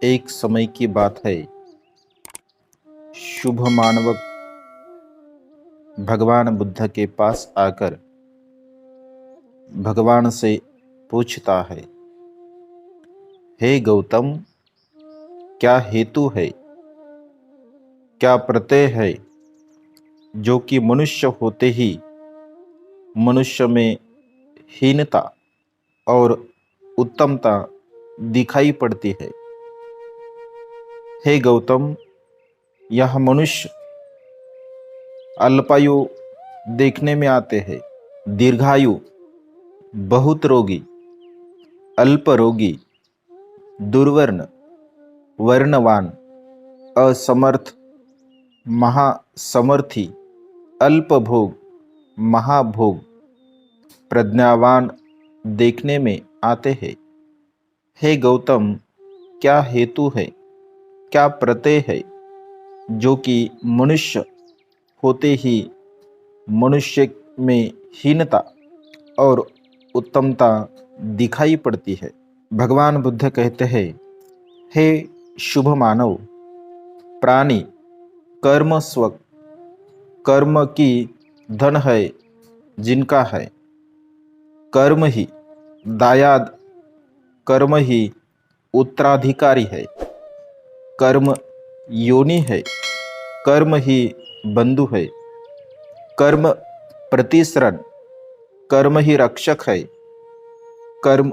एक समय की बात है। शुभ मानवक भगवान बुद्ध के पास आकर भगवान से पूछता है, हे गौतम, क्या हेतु है, क्या प्रत्यय है जो कि मनुष्य होते ही मनुष्य में हीनता और उत्तमता दिखाई पड़ती है। हे गौतम, यह मनुष्य अल्पायु देखने में आते हैं, दीर्घायु, बहुत रोगी, अल्प रोगी, दुर्वर्ण, वर्णवान, असमर्थ, महासमर्थी, अल्पभोग, महाभोग, प्रज्ञावान देखने में आते हैं। हे गौतम, क्या हेतु है, क्या प्रत्यय है जो कि मनुष्य होते ही मनुष्य में हीनता और उत्तमता दिखाई पड़ती है। भगवान बुद्ध कहते हैं, हे शुभ मानव, प्राणी कर्म स्व कर्म की धन है जिनका है, कर्म ही दायाद, कर्म ही उत्तराधिकारी है, कर्म योनि है, कर्म ही बंधु है, कर्म प्रतिसरण, कर्म ही रक्षक है, कर्म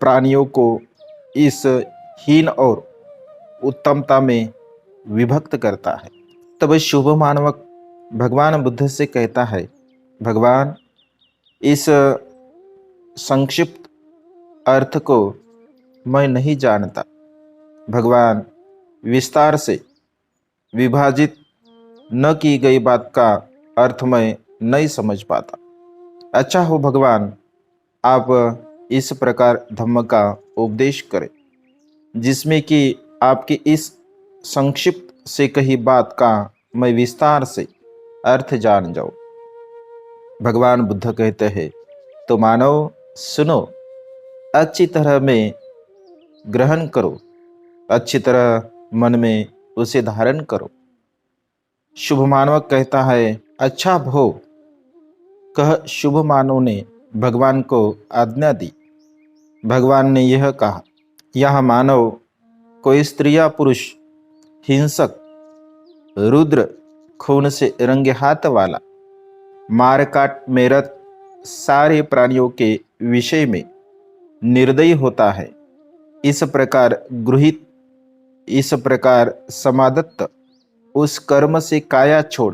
प्राणियों को इस हीन और उत्तमता में विभक्त करता है। तब शुभ मानवक भगवान बुद्ध से कहता है, भगवान, इस संक्षिप्त अर्थ को मैं नहीं जानता। भगवान, विस्तार से विभाजित न की गई बात का अर्थ मैं नहीं समझ पाता। अच्छा हो भगवान, आप इस प्रकार धम्म का उपदेश करें जिसमें कि आपकी इस संक्षिप्त से कही बात का मैं विस्तार से अर्थ जान जाऊं। भगवान बुद्ध कहते हैं, तो मानव सुनो, अच्छी तरह में ग्रहण करो, अच्छी तरह मन में उसे धारण करो। शुभ मानव कहता है, अच्छा भो, कह शुभ मानव ने भगवान को आज्ञा दी। भगवान ने यह कहा, यह मानव कोई स्त्री या पुरुष, हिंसक, रुद्र, खून से रंगे हाथ वाला, मारकाट में रत सारे प्राणियों के विषय में निर्दयी होता है, इस प्रकार गृहित, इस प्रकार समादत्त उस कर्म से काया छोड़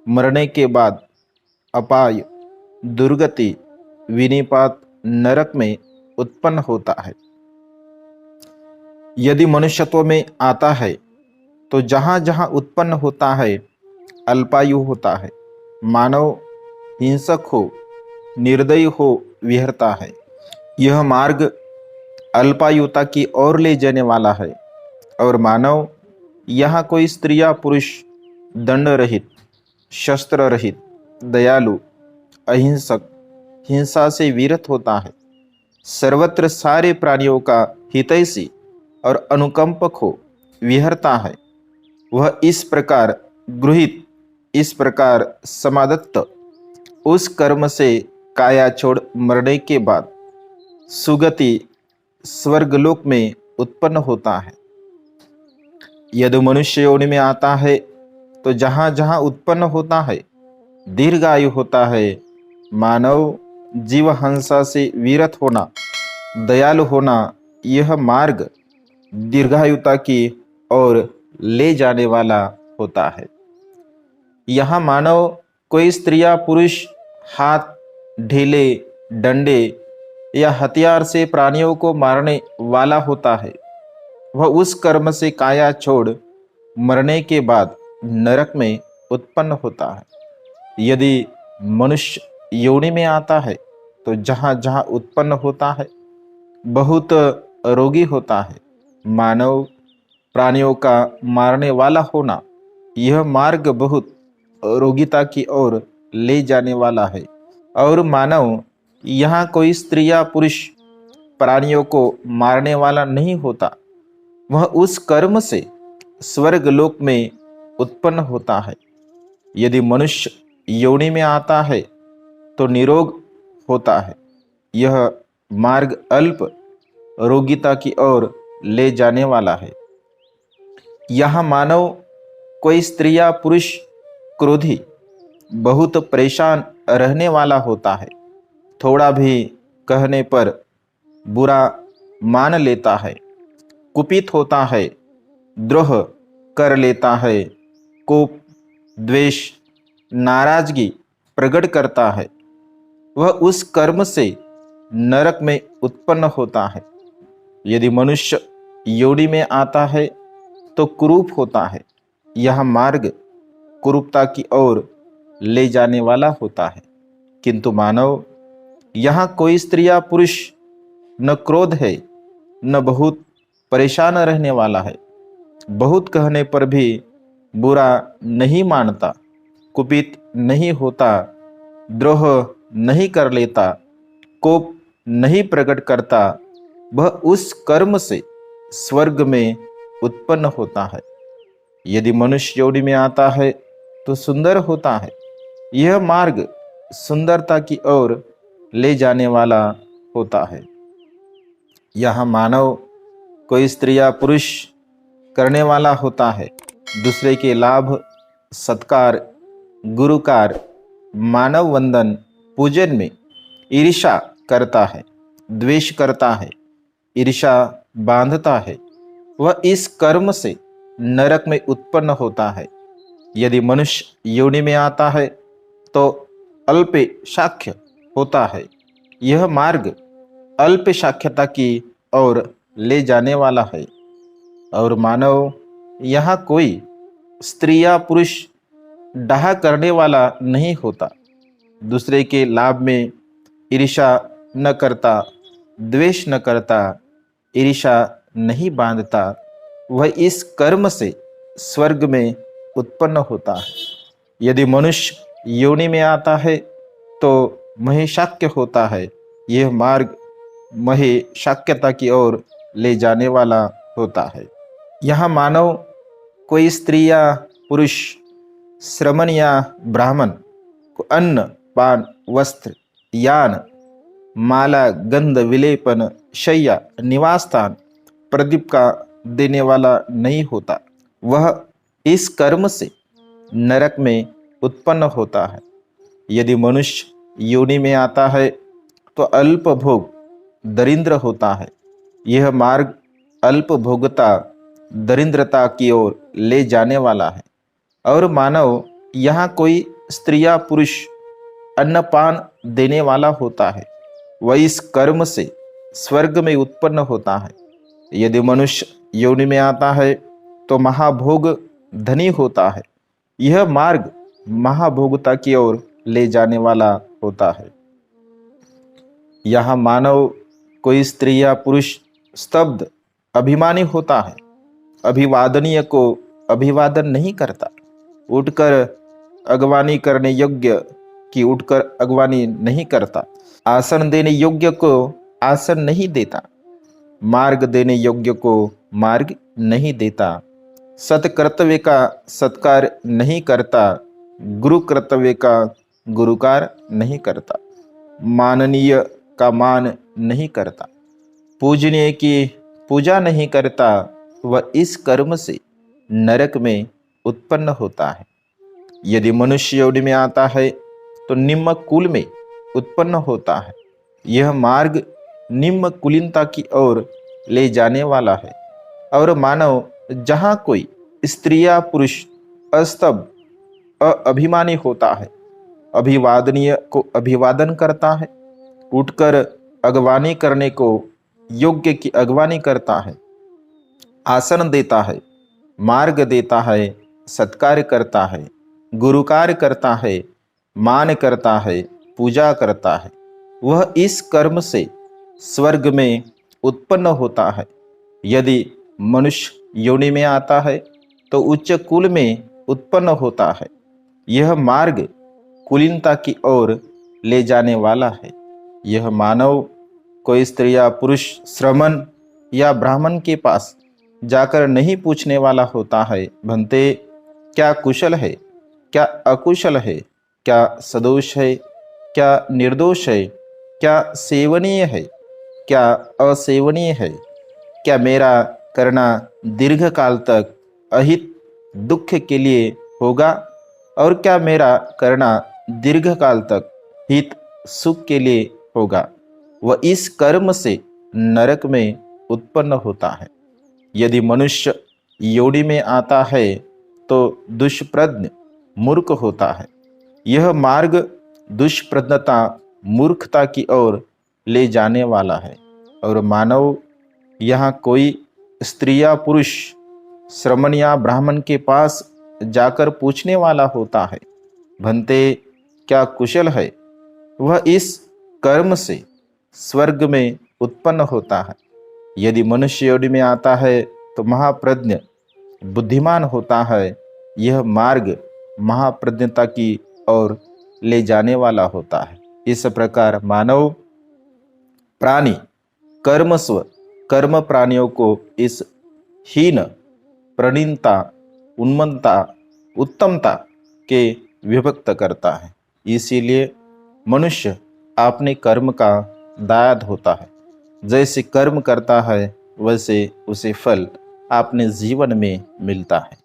मरने के बाद अपाय, दुर्गति, विनिपात, नरक में उत्पन्न होता है। यदि मनुष्यत्व में आता है तो जहाँ जहाँ उत्पन्न होता है अल्पायु होता है, मानव हिंसक हो, निर्दयी हो विहरता है। यह मार्ग अल्पायुता की ओर ले जाने वाला है और मानव यहाँ कोई स्त्री या पुरुष दंड रहित, शस्त्र रहित, दयालु, अहिंसक, हिंसा से विरत होता है, सर्वत्र सारे प्राणियों का हितैषी और अनुकंपक हो विहरता है। वह इस प्रकार गृहित, इस प्रकार समादत्त उस कर्म से काया छोड़ मरने के बाद सुगति स्वर्गलोक में उत्पन्न होता है। यदि मनुष्य योनि में आता है तो जहाँ जहाँ उत्पन्न होता है दीर्घायु होता है। मानव जीव हंसा से विरत होना, दयालु होना, यह मार्ग दीर्घायुता की ओर ले जाने वाला होता है। यहाँ मानव कोई स्त्री या पुरुष हाथ, ढीले, डंडे या हथियार से प्राणियों को मारने वाला होता है। वह उस कर्म से काया छोड़ मरने के बाद नरक में उत्पन्न होता है। यदि मनुष्य योनि में आता है तो जहाँ जहाँ उत्पन्न होता है बहुत रोगी होता है। मानव प्राणियों का मारने वाला होना, यह मार्ग बहुत रोगिता की ओर ले जाने वाला है। और मानव यहाँ कोई स्त्री या पुरुष प्राणियों को मारने वाला नहीं होता, वह उस कर्म से स्वर्ग लोक में उत्पन्न होता है। यदि मनुष्य योनि में आता है तो निरोग होता है। यह मार्ग अल्प रोगिता की ओर ले जाने वाला है। यहाँ मानव कोई स्त्री या पुरुष क्रोधी, बहुत परेशान रहने वाला होता है। थोड़ा भी कहने पर बुरा मान लेता है, कुपित होता है, द्रोह कर लेता है, कोप, द्वेष, नाराजगी प्रकट करता है। वह उस कर्म से नरक में उत्पन्न होता है। यदि मनुष्य योनि में आता है तो कुरूप होता है। यह मार्ग कुरूपता की ओर ले जाने वाला होता है। किंतु मानव, यहाँ कोई स्त्री या पुरुष न क्रोध है, न बहुत परेशान रहने वाला है, बहुत कहने पर भी बुरा नहीं मानता, कुपित नहीं होता, द्रोह नहीं कर लेता, कोप नहीं प्रकट करता। वह उस कर्म से स्वर्ग में उत्पन्न होता है। यदि मनुष्य योनि में आता है तो सुंदर होता है। यह मार्ग सुंदरता की ओर ले जाने वाला होता है। यहाँ मानव कोई स्त्री या पुरुष करने वाला होता है। दूसरे के लाभ, सत्कार, गुरुकार, मानव वंदन, पूजन में ईर्ष्या करता है, द्वेष करता है, ईर्ष्या बांधता है। वह इस कर्म से नरक में उत्पन्न होता है। यदि मनुष्य योनि में आता है तो अल्प साक्ष्य होता है। यह मार्ग अल्प साक्ष्यता की ओर ले जाने वाला है। और मानव, यहाँ कोई स्त्री या पुरुष डाह करने वाला नहीं होता, दूसरे के लाभ में ईर्ष्या न करता, द्वेष न करता, ईर्ष्या नहीं बांधता। वह इस कर्म से स्वर्ग में उत्पन्न होता है। यदि मनुष्य योनि में आता है तो महिषाक्य होता है। यह मार्ग महिषाक्यता की ओर ले जाने वाला होता है। यहाँ मानव कोई स्त्री या पुरुष, श्रमण या ब्राह्मण को अन्न, पान, वस्त्र, यान, माला, गंध, विलेपन, शैया, निवास स्थान, प्रदीप का देने वाला नहीं होता। वह इस कर्म से नरक में उत्पन्न होता है। यदि मनुष्य योनि में आता है तो अल्प भोग, दरिद्र होता है। यह मार्ग अल्प भोगता, दरिद्रता की ओर ले जाने वाला है। और मानव, यहाँ कोई स्त्री या पुरुष अन्नपान देने वाला होता है। वह इस कर्म से स्वर्ग में उत्पन्न होता है। यदि मनुष्य योनि में आता है तो महाभोग धनी होता है। यह मार्ग महाभोगता की ओर ले जाने वाला होता है। यहाँ मानव कोई स्त्री या पुरुष स्तब्ध, अभिमानी होता है। अभिवादनीय को अभिवादन नहीं करता, उठकर अगवानी करने योग्य की उठकर अगवानी नहीं करता, आसन देने योग्य को आसन नहीं देता, मार्ग देने योग्य को मार्ग नहीं देता, सत्कर्तव्य का सत्कार नहीं करता, गुरु कर्तव्य का गुरुकार नहीं करता, माननीय का मान नहीं करता, पूजनीय की पूजा नहीं करता। वह इस कर्म से नरक में उत्पन्न होता है। यदि मनुष्य योनि में आता है तो निम्न कुल में उत्पन्न होता है। यह मार्ग निम्न कुलीनता की ओर ले जाने वाला है। और मानव, जहाँ कोई स्त्री या पुरुष अस्तब्ध, अभिमानी होता है, अभिवादनीय को अभिवादन करता है, उठकर अगवानी करने को योग्य की अगवानी करता है, आसन देता है, मार्ग देता है, सत्कार करता है, गुरुकार करता है, मान करता है, पूजा करता है, वह इस कर्म से स्वर्ग में उत्पन्न होता है। यदि मनुष्य योनि में आता है तो उच्च कुल में उत्पन्न होता है। यह मार्ग कुलीनता की ओर ले जाने वाला है। यह मानव कोई स्त्री या पुरुष श्रमण या ब्राह्मण के पास जाकर नहीं पूछने वाला होता है, भंते क्या कुशल है, क्या अकुशल है, क्या सदोष है, क्या निर्दोष है, क्या सेवनीय है, क्या असेवनीय है, क्या मेरा करना दीर्घ काल तक अहित दुख के लिए होगा और क्या मेरा करना दीर्घ काल तक हित सुख के लिए होगा। वह इस कर्म से नरक में उत्पन्न होता है। यदि मनुष्य योनि में आता है तो दुष्प्रज्ञ मूर्ख होता है। यह मार्ग दुष्प्रज्ञता मूर्खता की ओर ले जाने वाला है और मानव यहाँ कोई स्त्री या पुरुष, श्रमण या ब्राह्मण के पास जाकर पूछने वाला होता है, भंते क्या कुशल है, वह इस कर्म से स्वर्ग में उत्पन्न होता है। यदि मनुष्य योनि में आता है तो महाप्रज्ञ बुद्धिमान होता है। यह मार्ग महाप्रज्ञता की ओर ले जाने वाला होता है। इस प्रकार मानव प्राणी कर्मस्व कर्म प्राणियों को इस हीन, प्रणीनता, उन्मत्तता, उत्तमता के विभक्त करता है। इसीलिए मनुष्य अपने कर्म का दायाद होता है। जैसे कर्म करता है वैसे उसे फल अपने जीवन में मिलता है।